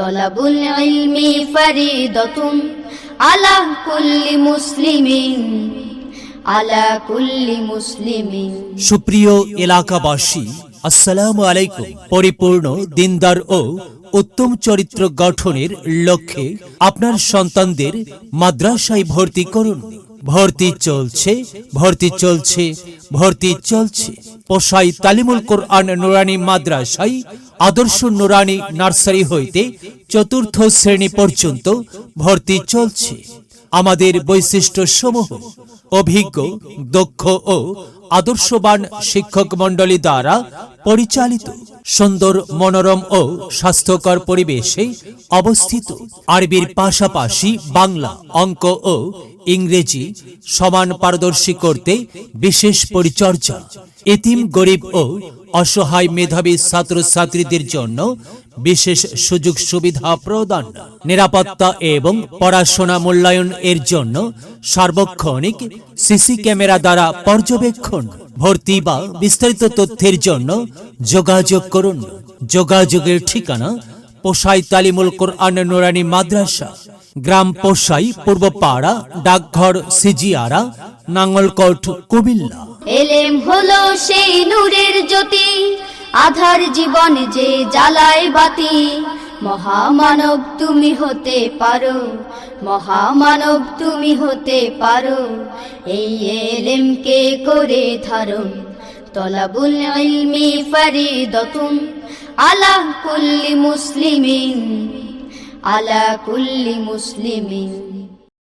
তলাবুল ইলমি ফরিদাতুন আলা কুল্লি মুসলিমিন, আলা কুল্লি মুসলিমিন। সুপ্রিয় এলাকাবাসী, আসসালামু আলাইকুম। পরিপূর্ণ দিনদার ও উত্তম চরিত্র গঠনের লক্ষ্যে আপনার সন্তানদের মাদ্রাসায় ভর্তি করুন। ভর্তি চলছে, ভর্তি চলছে, ভর্তি চলছে। পোশাই তালিমুল কোরআন নুরানি মাদ্রাসায় আদর্শ নুরানি নার্সারি হইতে চতুর্থ শ্রেণী পর্যন্ত ভর্তি চলছে। আমাদের বৈশিষ্ট্য সমূহ: অভিজ্ঞ, দক্ষ ও আদর্শবান শিক্ষক মণ্ডলী দ্বারা পরিচালিত, সুন্দর, মনোরম ও স্বাস্থ্যকর পরিবেশে অবস্থিত। আরবির পাশাপাশি বাংলা, অঙ্ক ও ইংরেজি সমান পারদর্শী করতে বিশেষ পরিচর্যা। এতিম, গরিব ও অসহায় মেধাবী ছাত্রছাত্রীদের জন্য বিশেষ সুযোগ সুবিধা প্রদান। নিরাপত্তা এবং পড়াশোনা মূল্যায়ন এর জন্য সার্বক্ষণিক সিসি ক্যামেরা দ্বারা পর্যবেক্ষণ। ভর্তি বা বিস্তারিত তথ্যের জন্য যোগাযোগ করুন। যোগাযোগের ঠিকানা: পোশাই তালিমুল কোরআন নুরানি মাদ্রাসা, গ্রাম পোশাই, পূর্বপাড়া, ডাকঘর সিজিয়ারা, নাঙ্গলকোট, কুমিল্লা। এলেম হলো সেই নূরের জ্যোতি, আধার জীবন যে জ্বালায় বাতি। মহামানব তুমি হতে পারো, মহামানব তুমি হতে পারো, এই এলেমকে করে ধারণ। তলাবুল ইলমি ফরিদাতুন আলা কুল্লি মুসলিমিন, আলা কুল্লি মুসলিমিন।